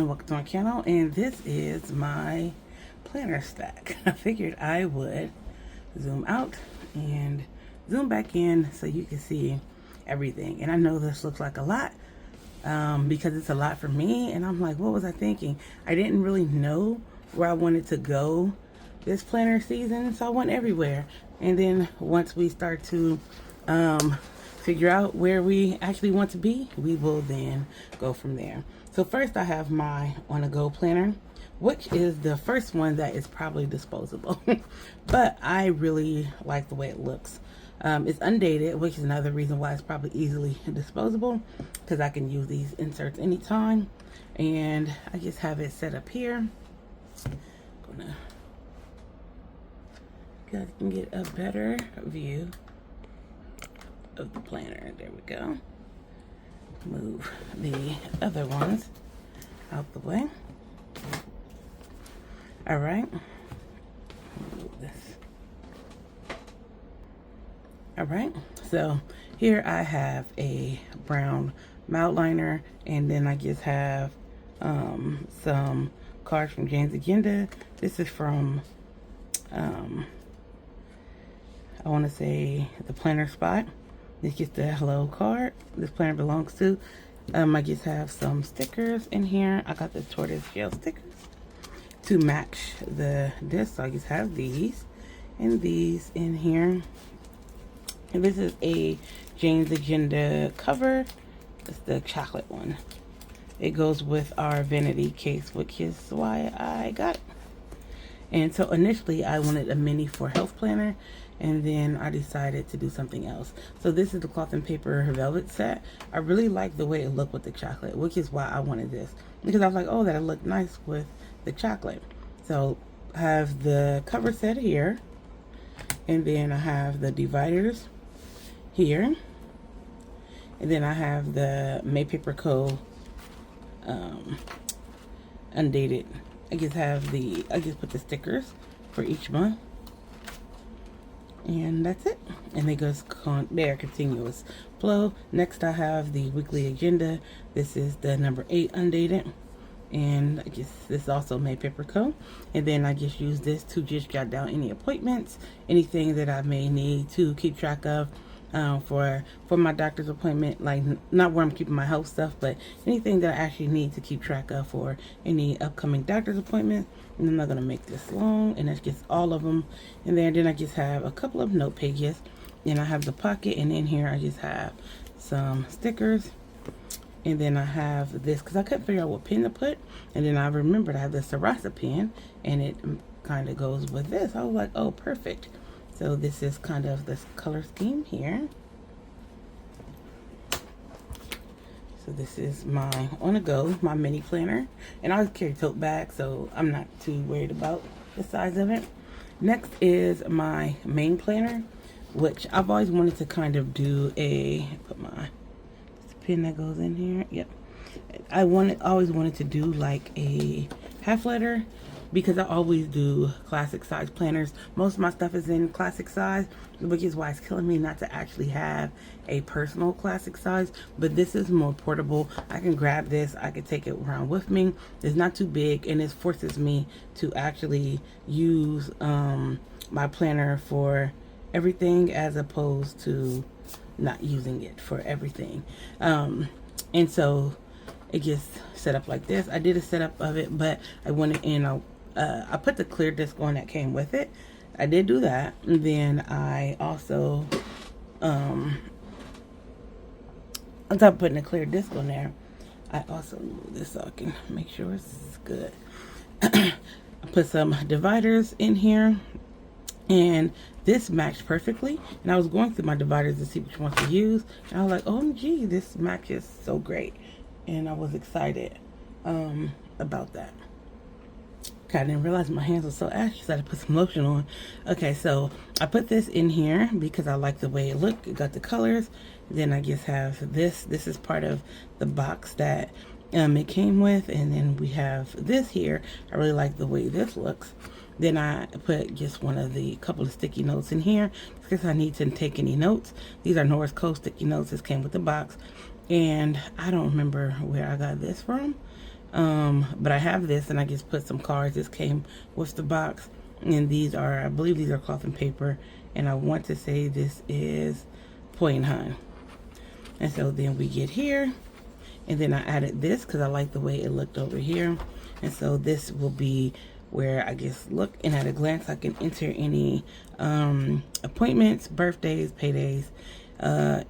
welcome to my channel, and this is my planner stack. I figured I would zoom out and zoom back in so you can see everything. And I know this looks like a lot because it's a lot for me, and I'm like, what was I thinking? I didn't really know where I wanted to go this planner season, so I went everywhere. And then once we start to figure out where we actually want to be, we will then go from there. So first I have my on-the-go planner, which is the first one that is probably disposable. But I really like the way it looks. It's undated, which is another reason why it's probably easily disposable, because I can use these inserts anytime. And I just have it set up here. Gonna, you guys can get a better view of the planner. There we go. Move the other ones out the way. All right. Move this. All right. So here I have a brown mount liner, and then I just have some cards from Jane's Agenda. This is from I want to say the Planner Spot. This gets the hello card this planner belongs to. I just have some stickers in here. I got the tortoise shell stickers to match the disc. So I just have these and these in here. And this is a Jane's Agenda cover. It's the chocolate one. It goes with our vanity case, which is why I got it. And so initially I wanted a mini for health planner, and then I decided to do something else. So this is the cloth and paper velvet set. I really like the way it looked with the chocolate, which is why I wanted this, because I was like, oh, that'll look nice with the chocolate. So I have the cover set here, and then I have the dividers here, and then I have the May Paper Co. Undated. I just put the stickers for each month, and that's it. And they goes there, continuous flow. Next I have the weekly agenda. This is the number 8 undated, and I guess this is also May Paper Co. And then I just use this to just jot down any appointments, anything that I may need to keep track of for my doctor's appointment, like not where I'm keeping my health stuff, but anything that I actually need to keep track of for any upcoming doctor's appointment. And I'm not gonna make this long, and that's just all of them. And then I just have a couple of note pages, and I have the pocket, and in here I just have some stickers. And then I have this because I couldn't figure out what pen to put, and then I remembered I have the Sarasa pen, and it kind of goes with this. I was like, oh, perfect. So this is kind of this color scheme here. So this is my on-the-go, my mini planner. And I always carry a tote bag, so I'm not too worried about the size of it. Next is my main planner, which I've always wanted to kind of do put my pen that goes in here. Yep. I always wanted to do like a half letter, because I always do classic size planners. Most of my stuff is in classic size, which is why it's killing me not to actually have a personal classic size. But this is more portable. I can grab this, I can take it around with me. It's not too big, and it forces me to actually use my planner for everything, as opposed to not using it for everything. And so it gets set up like this. I did a setup of it, but I went in, I put the clear disc on that came with it. I did do that. And then I also, on top of putting a clear disc on there, I also move this so I can make sure it's good. I put some dividers in here, and this matched perfectly. And I was going through my dividers to see which ones to use, and I was like, OMG, this matches so great. And I was excited about that. Okay, I didn't realize my hands were so ashy, so I had to put some lotion on. Okay, so I put this in here because I like the way it looked. It got the colors. Then I just have this. This is part of the box that it came with. And then we have this here. I really like the way this looks. Then I put just couple of sticky notes in here because I need to take any notes. These are North Coast sticky notes. This came with the box. And I don't remember where I got this from. But I have this, and I just put some cards. This came with the box, and these are, I believe these are cloth and paper, and I want to say this is Point Hun. And so then we get here, and then I added this because I like the way it looked over here. And so this will be where I just look, and at a glance I can enter any appointments, birthdays, paydays,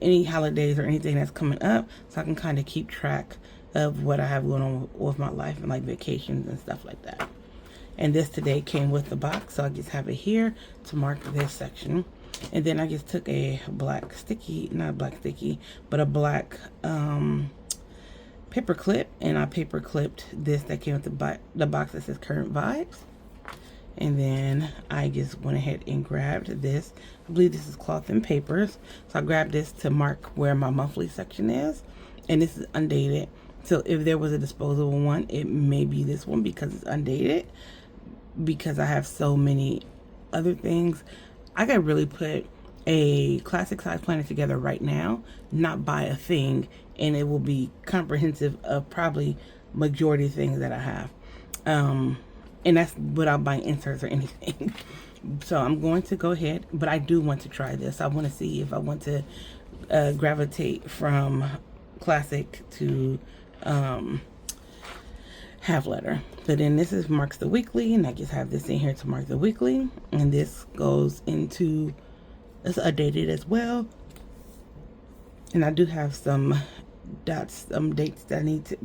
any holidays or anything that's coming up, so I can kind of keep track of what I have going on with my life and like vacations and stuff like that. And this today came with the box, so I just have it here to mark this section. And then I just took a black sticky, not black sticky, but a black paper clip, and I paper clipped this that came with the box that says Current Vibes. And then I just went ahead and grabbed this. I believe this is Cloth and Papers. So I grabbed this to mark where my monthly section is. And this is undated. So if there was a disposable one, it may be this one because it's undated. Because I have so many other things. I could really put a classic size planner together right now, not buy a thing, and it will be comprehensive of probably majority of things that I have. And that's without buying inserts or anything. So I'm going to go ahead, but I do want to try this. I want to see if I want to gravitate from classic to half letter. So then this is marks the weekly, and I just have this in here to mark the weekly, and this goes into, it's updated as well. And I do have some dots, some dates that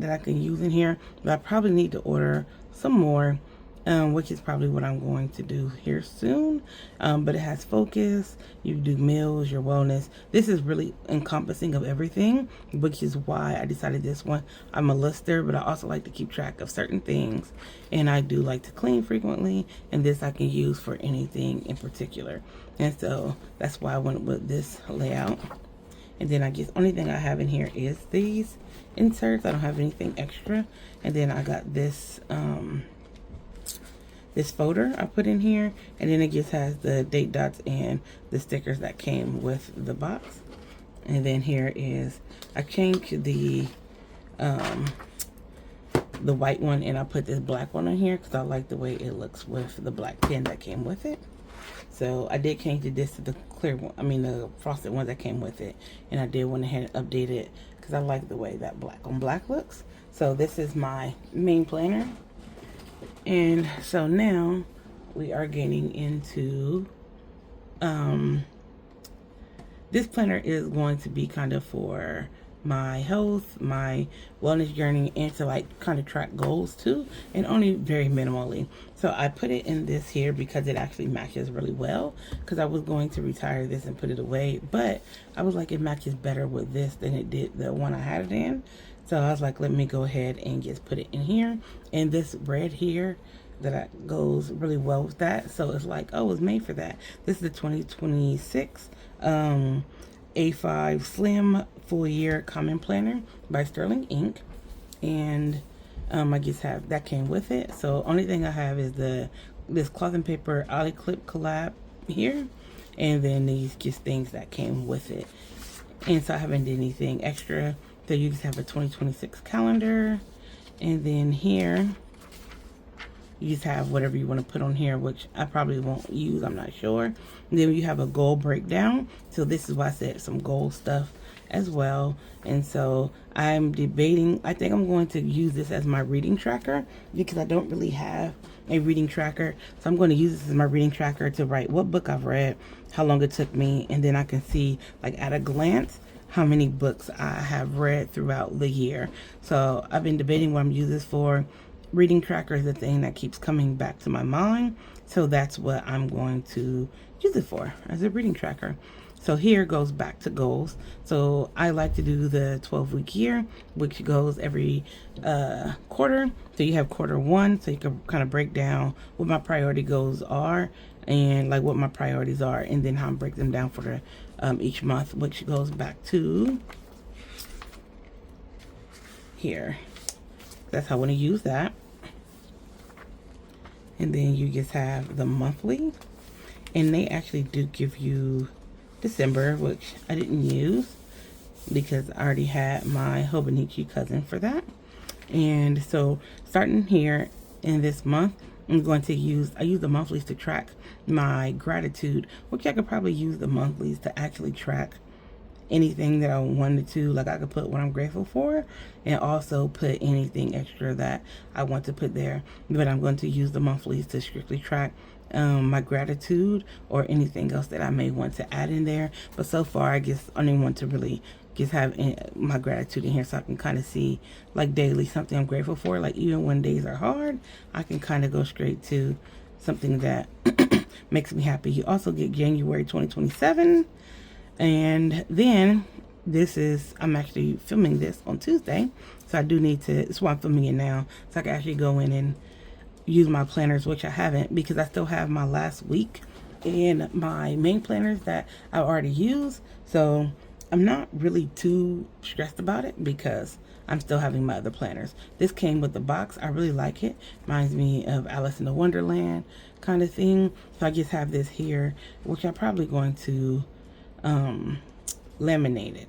I can use in here, but I probably need to order some more, which is probably what I'm going to do here soon. But it has focus, you do meals, your wellness. This is really encompassing of everything, which is why I decided this one. I'm a lister, but I also like to keep track of certain things, and I do like to clean frequently, and this I can use for anything in particular. And so that's why I went with this layout. And then I guess only thing I have in here is these inserts. I don't have anything extra. And then I got this this folder I put in here, and then it just has the date dots and the stickers that came with the box. And then here is, I changed the white one, and I put this black one on here because I like the way it looks with the black pen that came with it. So I did change this to the clear one, I mean the frosted one that came with it, and I did went ahead and update it because I like the way that black on black looks. So this is my main planner. And so now we are getting into, this planner is going to be kind of for my health, my wellness journey, and to like kind of track goals too, and only very minimally. So I put it in this here because it actually matches really well, because I was going to retire this and put it away, but I was like, it matches better with this than it did the one I had it in. So I was like, let me go ahead and just put it in here. And this red here that goes really well with that. So it's like, oh, it's made for that. This is the 2026 A5 Slim Full Year Common Planner by Sterling Ink. And I just have, that came with it. So only thing I have is this Cloth and Paper Ollie Clip collab here. And then these just things that came with it. And so I haven't did anything extra. So you just have a 2026 calendar, and then here you just have whatever you want to put on here, which I probably won't use, I'm not sure. And then you have a goal breakdown. So this is why I said some goal stuff as well. And so I'm debating, I think I'm going to use this as my reading tracker because I don't really have a reading tracker. So I'm going to use this as my reading tracker to write what book I've read, how long it took me, and then I can see like at a glance how many books I have read throughout the year. So I've been debating what I'm using this for. Reading tracker is the thing that keeps coming back to my mind. So that's what I'm going to use it for, as a reading tracker. So here goes back to goals. So I like to do the 12-week year, which goes every quarter. So you have quarter one, so you can kind of break down what my priority goals are, and like what my priorities are, and then how I break them down for the each month, which goes back to here. That's how I want to use that. And then you just have the monthly, and they actually do give you December, which I didn't use because I already had my Hobonichi cousin for that. And so starting here in this month, I'm going to I use the monthlies to track my gratitude, which I could probably use the monthlies to actually track anything that I wanted to. Like I could put what I'm grateful for and also put anything extra that I want to put there. But I'm going to use the monthlies to strictly track my gratitude or anything else that I may want to add in there. But so far, I guess I only want to really just have my gratitude in here so I can kind of see like daily something I'm grateful for. Like even when days are hard, I can kind of go straight to something that makes me happy. You also get January 2027. And then I'm actually filming this on Tuesday. So I do need to, that's why I'm filming it now. So I can actually go in and use my planners, which I haven't because I still have my last week in my main planners that I already use. So I'm not really too stressed about it because I'm still having my other planners. This came with the box. I really like it. Reminds me of Alice in the Wonderland kind of thing. So I just have this here, which I'm probably going to laminate it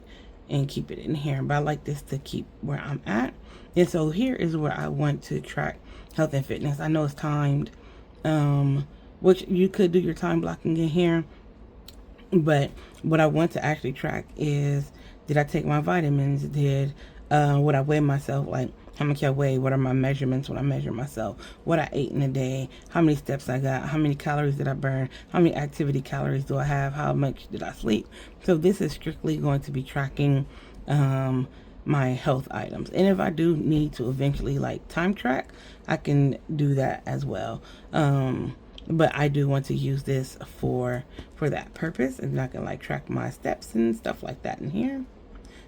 and keep it in here. But I like this to keep where I'm at. And so here is where I want to track health and fitness. I know it's timed, which you could do your time blocking in here. But what I want to actually track is, did I take my vitamins? Would I weigh myself? Like how much I weigh? What are my measurements when I measure myself? What I ate in a day? How many steps I got? How many calories did I burn? How many activity calories do I have? How much did I sleep? So this is strictly going to be tracking my health items. And if I do need to eventually like time track, I can do that as well. But I do want to use this for that purpose, and I can like track my steps and stuff like that in here.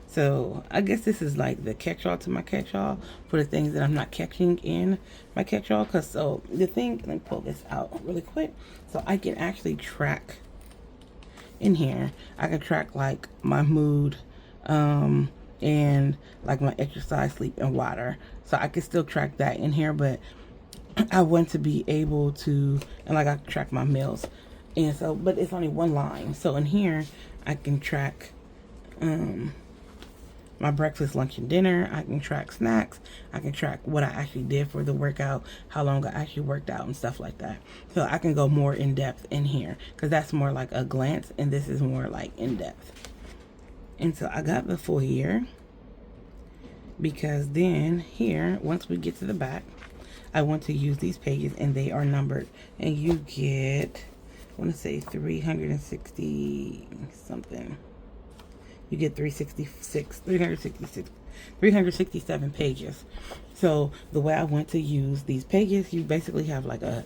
So I guess this is like the catch-all to my catch-all for the things that I'm not catching in my catch-all. Because so the thing, let me pull this out really quick. So I can actually track in here. I can track like my mood and like my exercise, sleep, and water. So I can still track that in here, but I want to be able to, and like I can track my meals. And so, but it's only one line. So in here, I can track my breakfast, lunch, and dinner. I can track snacks. I can track what I actually did for the workout, how long I actually worked out, and stuff like that. So I can go more in depth in here because that's more like a glance, and this is more like in depth. And so I got the full year because then here, once we get to the back, I want to use these pages and they are numbered, and you get, I want to say 360 something. You get 367 pages. So the way I want to use these pages, you basically have like a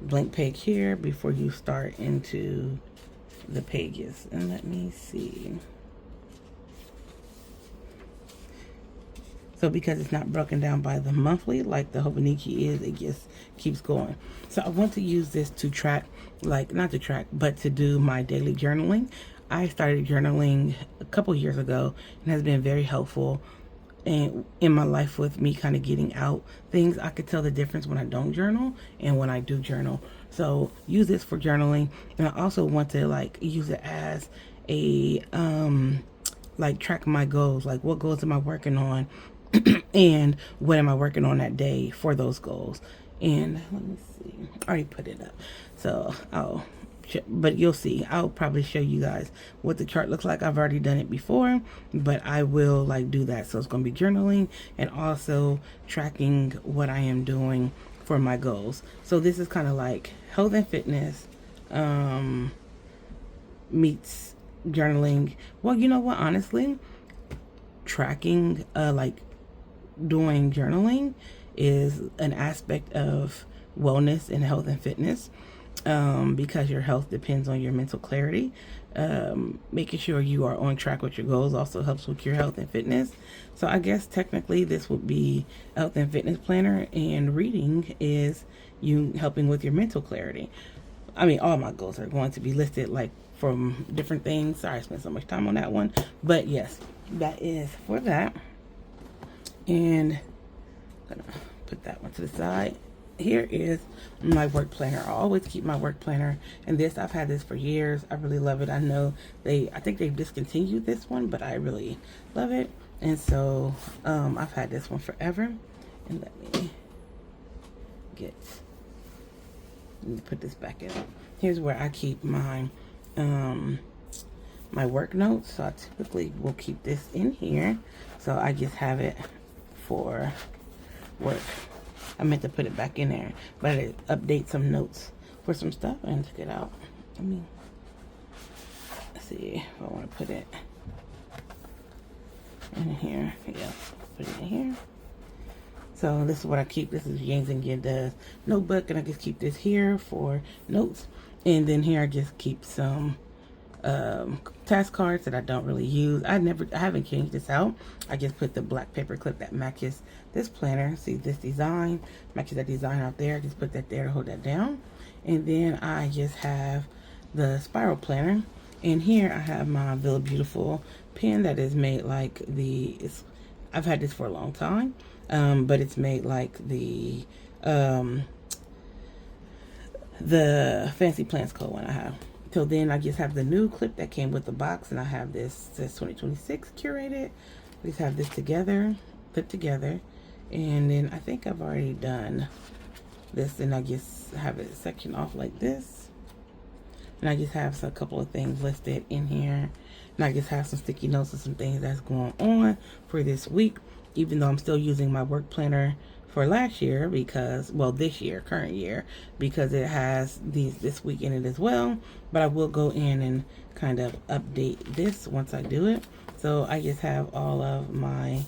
blank page here before you start into the pages. And let me see. So because it's not broken down by the monthly like the Hobonichi is, it just keeps going. So I want to use this to track, like not to track, but to do my daily journaling. I started journaling a couple years ago and has been very helpful in my life with me kind of getting out things. I could tell the difference when I don't journal and when I do journal. So use this for journaling. And I also want to like use it as a like track my goals, like what goals am I working on and what am I working on that day for those goals. And let me see, I already put it up, so but you'll see, I'll probably show you guys what the chart looks like. I've already done it before, but I will like do that. So it's going to be journaling and also tracking what I am doing for my goals. So this is kind of like health and fitness meets journaling. Well, you know what, honestly, tracking like doing journaling is an aspect of wellness and health and fitness, because your health depends on your mental clarity. Making sure you are on track with your goals also helps with your health and fitness. So I guess technically this would be a health and fitness planner, and reading is you helping with your mental clarity. I mean, all my goals are going to be listed like from different things. Sorry I spent so much time on that one, but yes, that is for that. And I'm gonna put that one to the side. Here is my work planner. I always keep my work planner, and this, I've had this for years. I really love it. I know I think they've discontinued this one, but I really love it. And so I've had this one forever. And let me put this back in. Here's where I keep my my work notes. So I typically will keep this in here. So I just have it for work. I meant to put it back in there, but I update some notes for some stuff and took it out. Let me see if I want to put it in here. Yeah, put it in here. So this is what I keep. This is Yang and Ginda's notebook, and I just keep this here for notes. And then here I just keep some task cards that I don't really use. I haven't changed this out. I just put the black paper clip that matches this planner. See this design matches that design out there. Just put that there to hold that down. And then I just have the spiral planner. And here I have my Villa Beautiful pen that is made like I've had this for a long time, but it's made like the Fancy Plants Co. one I have. Till then, I just have the new clip that came with the box, and I have this says 2026 curated. I just have this put together, and then I think I've already done this, and I just have it sectioned off like this, and I just have a couple of things listed in here, and I just have some sticky notes and some things that's going on for this week, even though I'm still using my work planner for last year because, well, this year, current year, because it has this week in it as well. But I will go in and kind of update this once I do it. So I just have all of my,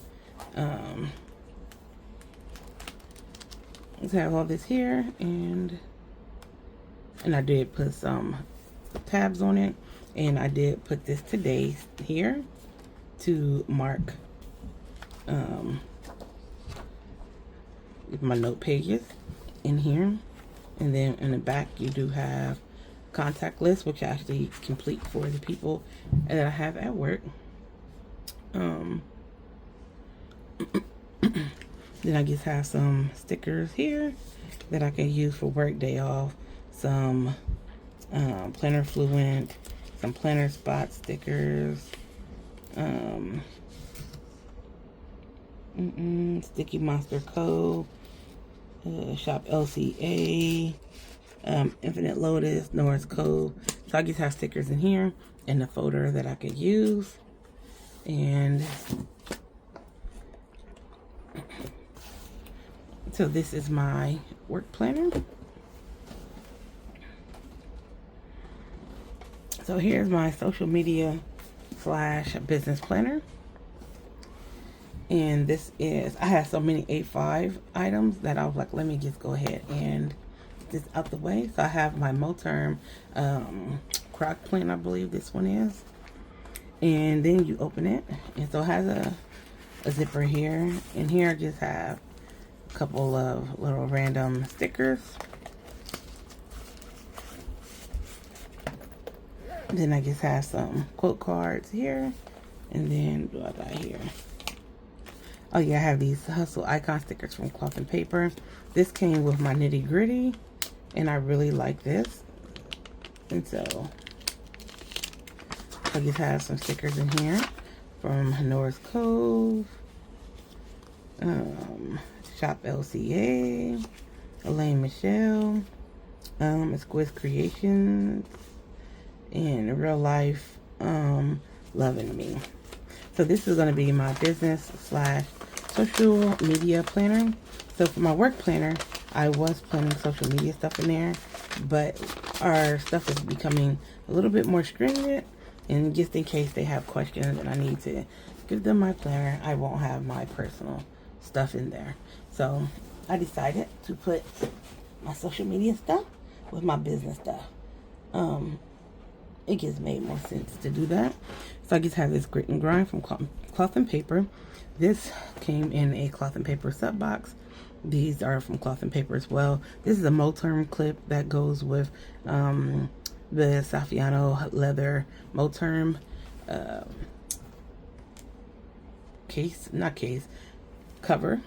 let's have all this here, and I did put some tabs on it, and I did put this today here to mark my note pages in here. And then in the back you do have contact list, which I actually complete for the people that I have at work. Then I just have some stickers here that I can use for work day off, some planner fluent, some planner spot stickers, Sticky Monster Co., Shop LCA, Infinite Lotus, Norris Cove. So I just have stickers in here and the folder that I could use. And so this is my work planner. So here's my social media / business planner. And this is, I have so many A5 items that I was like, let me just go ahead and get this out the way. So I have my Moterm crock plan, I believe this one is. And then you open it, and so it has a zipper here. And here I just have a couple of little random stickers. Then I just have some quote cards here. And then what do I got here? Oh yeah, I have these Hustle Icon stickers from Cloth and Paper. This came with my Nitty Gritty, and I really like this. And so I just have some stickers in here from Norris Cove, Shop LCA, Elaine Michelle, Exquisite Creations, and Real Life Loving Me. So this is going to be my business / social media planner. So for my work planner, I was planning social media stuff in there, but our stuff is becoming a little bit more stringent, and just in case they have questions and I need to give them my planner, I won't have my personal stuff in there. So I decided to put my social media stuff with my business stuff. It just made more sense to do that. So I just have this Grit and Grind from Cloth and Paper. This came in a Cloth and Paper sub box. These are from Cloth and Paper as well. This is a Moterm clip that goes with the Saffiano leather Moterm cover.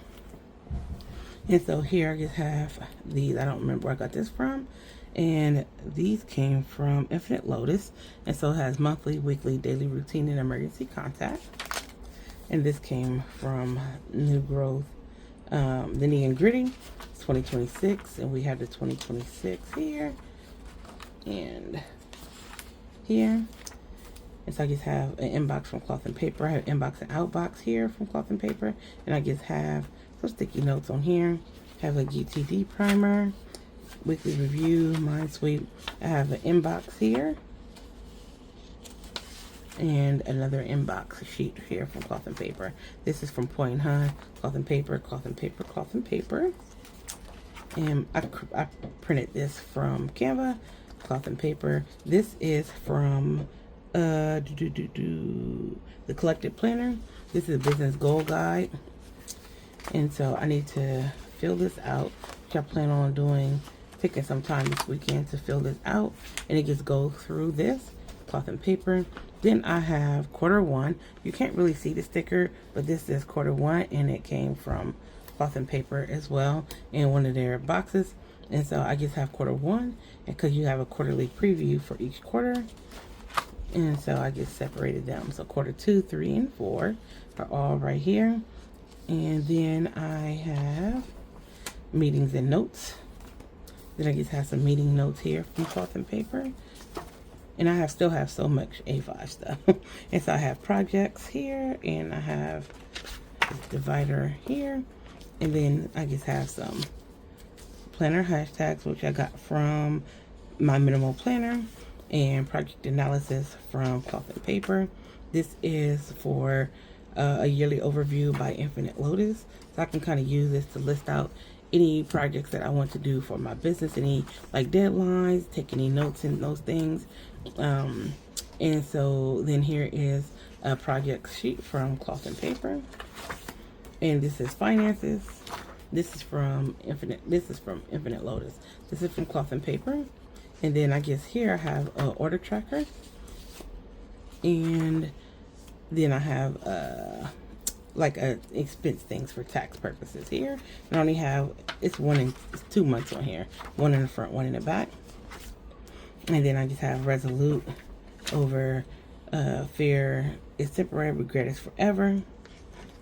And so here I just have these. I don't remember where I got this from. And these came from Infinite Lotus. And so it has monthly, weekly, daily routine, and emergency contact. And this came from New Growth, the Knee and Gritty. It's 2026, and we have the 2026 here and here. And so I just have an inbox from Cloth and Paper. I have inbox and outbox here from Cloth and Paper. And I just have some sticky notes on here. I have a GTD primer, weekly review, mind sweep. I have an inbox here. And another inbox sheet here from Cloth and Paper. This is from Point Hun, Cloth and Paper, Cloth and Paper, Cloth and Paper. And I printed this from Canva, Cloth and Paper. This is from the Collected Planner. This is a business goal guide. And so I need to fill this out, which I plan on doing, taking some time this weekend to fill this out. And it just goes through this, Cloth and Paper. Then I have Q1. You can't really see the sticker, but this is Q1, and it came from Cloth and Paper as well in one of their boxes. And so I just have Q1, and because you have a quarterly preview for each quarter. And so I just separated them. So Q2, 3, and 4 are all right here. And then I have meetings and notes. Then I just have some meeting notes here from Cloth and Paper. And I still have so much A5 stuff. And so I have projects here, and I have this divider here. And then I just have some planner hashtags, which I got from my minimal planner, and project analysis from Cloth and Paper. This is for a yearly overview by Infinite Lotus. So I can kind of use this to list out any projects that I want to do for my business, any like deadlines, take any notes in those things. And so then here is a project sheet from Cloth and Paper. And this is finances. This is from Infinite Lotus. This is from Cloth and Paper. And then I guess here I have an order tracker. And then I have like a expense things for tax purposes here. And I only have, it's 2 months on here. One in the front, one in the back. And then I just have Resolute over fear is temporary, regret is forever.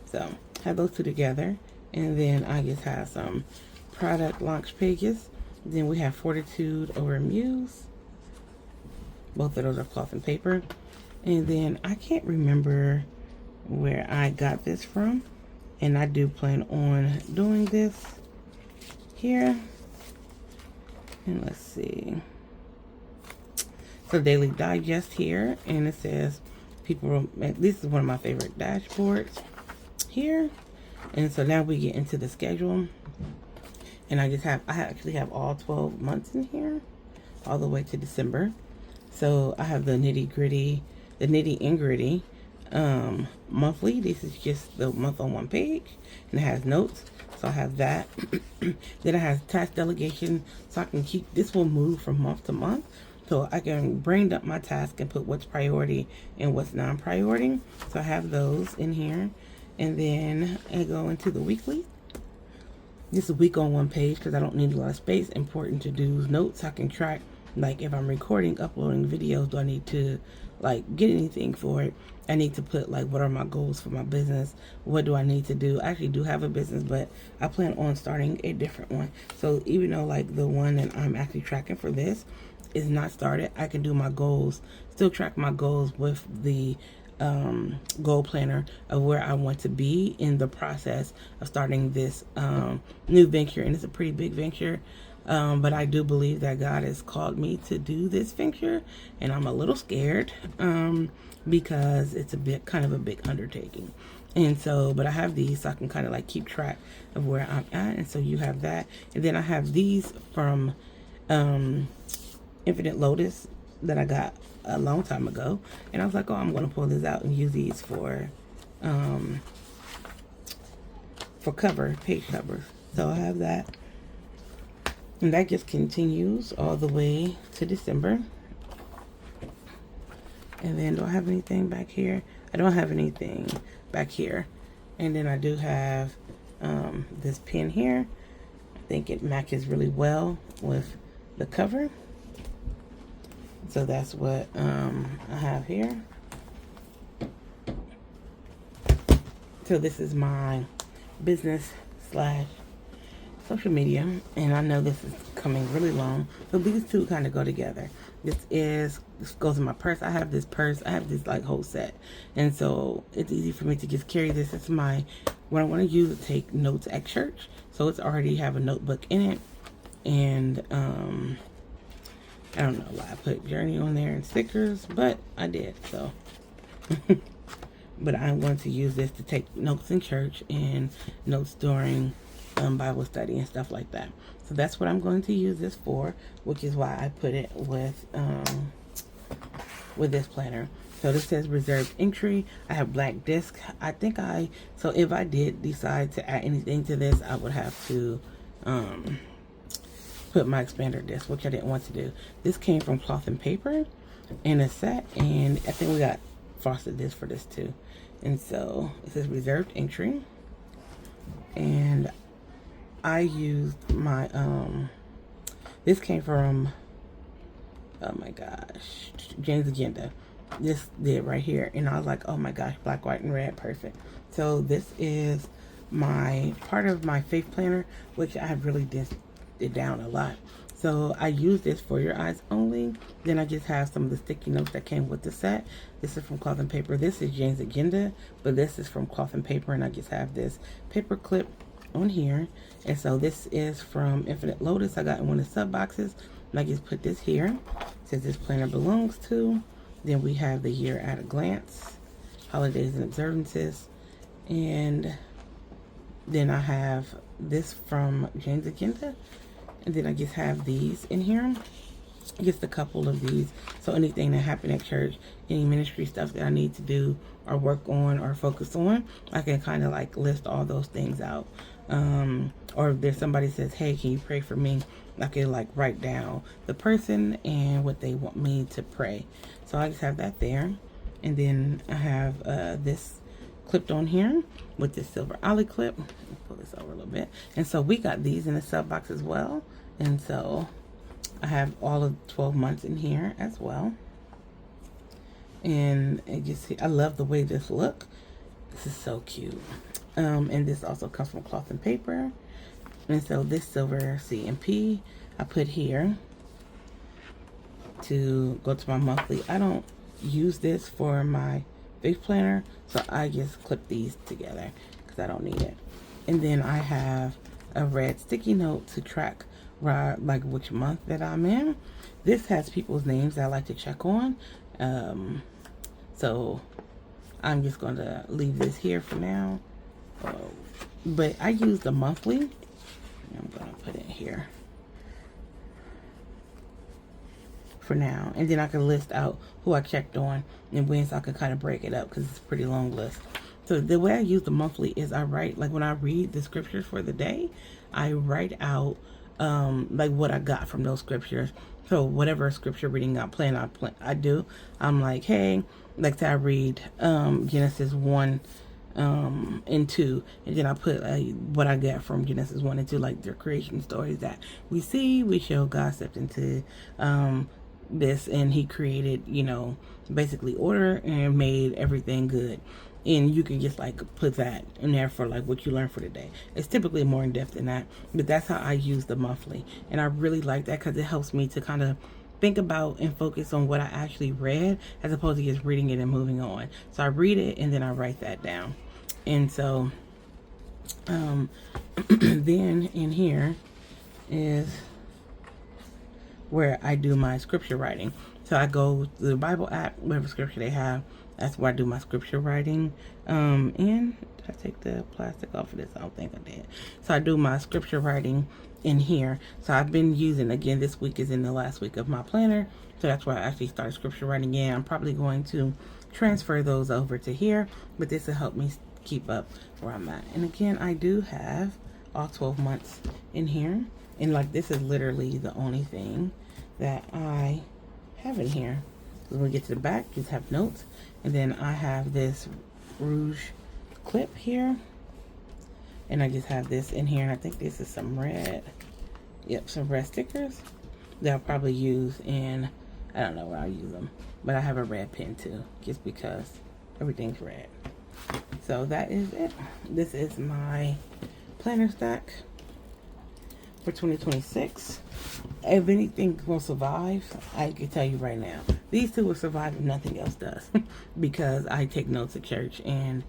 So have those two together. And then I just have some product launch pages. Then we have Fortitude over Muse. Both of those are Cloth and Paper. And then I can't remember where I got this from. And I do plan on doing this here. And let's see. So Daily Digest here. And it says this is one of my favorite dashboards here. And so now we get into the schedule. And I actually have all 12 months in here, all the way to December. So I have the Nitty and Gritty monthly. This is just the month on one page, and it has notes. So I have that. Then I have task delegation, so I can keep, this will move from month to month. So I can bring up my task and put what's priority and what's non-priority. So I have those in here. And then I go into the weekly. This is a week on one page because I don't need a lot of space. Important to do notes. I can track, like if I'm recording, uploading videos, do I need to like get anything for it? I need to put like what are my goals for my business? What do I need to do? I actually do have a business, but I plan on starting a different one. So even though like the one that I'm actually tracking for this is not started, I can do my goals, still track my goals with the goal planner of where I want to be in the process of starting this new venture. And it's a pretty big venture, but I do believe that God has called me to do this venture, and I'm a little scared because it's kind of a big undertaking. And so, but I have these so I can kind of like keep track of where I'm at. And so you have that, and then I have these from Infinite Lotus that I got a long time ago, and I was like, oh, I'm going to pull this out and use these for page covers. So I have that, and that just continues all the way to December. And then do I have anything back here? I don't have anything back here. And then I do have this pen here. I think it matches really well with the cover. So that's what I have here. So this is my business slash social media, and I know this is coming really long, so these two kind of go together. This goes in my purse. I have this purse, I have this like whole set, and so it's easy for me to just carry this. It's my, what I want to use to take notes at church, so it's already have a notebook in it. And I don't know why I put journey on there and stickers, but I did. So but I'm going to use this to take notes in church and notes during Bible study and stuff like that. So that's what I'm going to use this for, which is why I put it with this planner. So this says reserved entry. I have black disc. So if I did decide to add anything to this, I would have to put my expander disc, which I didn't want to do. This came from Cloth and Paper in a set, and I think we got frosted disc for this too. And so it says reserved entry, and I used my this came from, oh my gosh, Jane's Agenda. This did right here, and I was like, oh my gosh, black, white, and red, perfect. So this is my part of my faith planner, which I have really did it down a lot. So I use this for your eyes only. Then I just have some of the sticky notes that came with the set. This is from Cloth and Paper. This is Jane's Agenda, but this is from Cloth and Paper, and I just have this paper clip on here. And so this is from Infinite Lotus. I got in one of the sub boxes, and I just put this here. It says this planner belongs to. Then we have the year at a glance, holidays and observances, and then I have this from Jane's Agenda, and then I just have these in here, just a couple of these. So anything that happened at church, any ministry stuff that I need to do or work on or focus on, I can kind of like list all those things out. Or if there's somebody says, hey, can you pray for me? I can like write down the person and what they want me to pray. So I just have that there. And then I have this clipped on here with this silver ollie clip. Let me pull this over a little bit. And so we got these in the sub box as well. And so I have all of 12 months in here as well. And you see, I love the way this look. This is so cute. And this also comes from Cloth and Paper. And so this silver CMP I put here to go to my monthly. I don't use this for my faith planner, so I just clip these together because I don't need it. And then I have a red sticky note to track like which month that I'm in. This has people's names that I like to check on. So I'm just going to leave this here for now. But I use the monthly. I'm going to put it here for now. And then I can list out who I checked on and when, so I can kind of break it up because it's a pretty long list. So the way I use the monthly is I write, like when I read the scriptures for the day, I write out like what I got from those scriptures. So whatever scripture reading I do, I'm like, hey, like I read Genesis 1 and 2, and then I put what I got from Genesis 1 and 2, like their creation stories that we show God stepped into this, and he created, basically order and made everything good. And you can just like put that in there for like what you learned for the day. It's typically more in depth than that, but that's how I use the monthly. And I really like that because it helps me to kind of think about and focus on what I actually read as opposed to just reading it and moving on. So I read it and then I write that down. And so then in here is where I do my scripture writing. So I go to the Bible app, whatever scripture they have, that's where I do my scripture writing. And did I take the plastic off of this? I don't think I did. So I do my scripture writing in here. So I've been using, again, this week is in the last week of my planner. So that's where I actually started scripture writing in. I'm probably going to transfer those over to here, but this will help me keep up where I'm at. And again, I do have all 12 months in here. And like this is literally the only thing that I have in here. When we get to the back, just have notes. And then I have this rouge clip here. And I just have this in here. And I think this is some red, some red stickers that I'll probably use in, I don't know where I'll use them. But I have a red pen too, just because everything's red. So that is it. This is my planner stack for 2026. If anything will survive, I can tell you right now, these two will survive if nothing else does. Because I take notes at church, and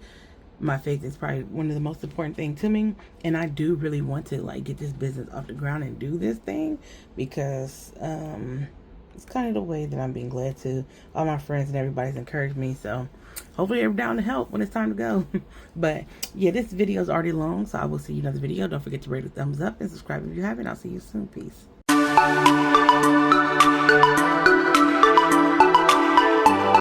my faith is probably one of the most important things to me. And I do really want to like get this business off the ground and do this thing, because it's kind of the way that I'm being led to. All my friends and everybody's encouraged me, so hopefully they're down to help when it's time to go. But yeah, this video is already long, so I will see you in another video. Don't forget to rate a thumbs up and subscribe if you haven't. I'll see you soon. Peace.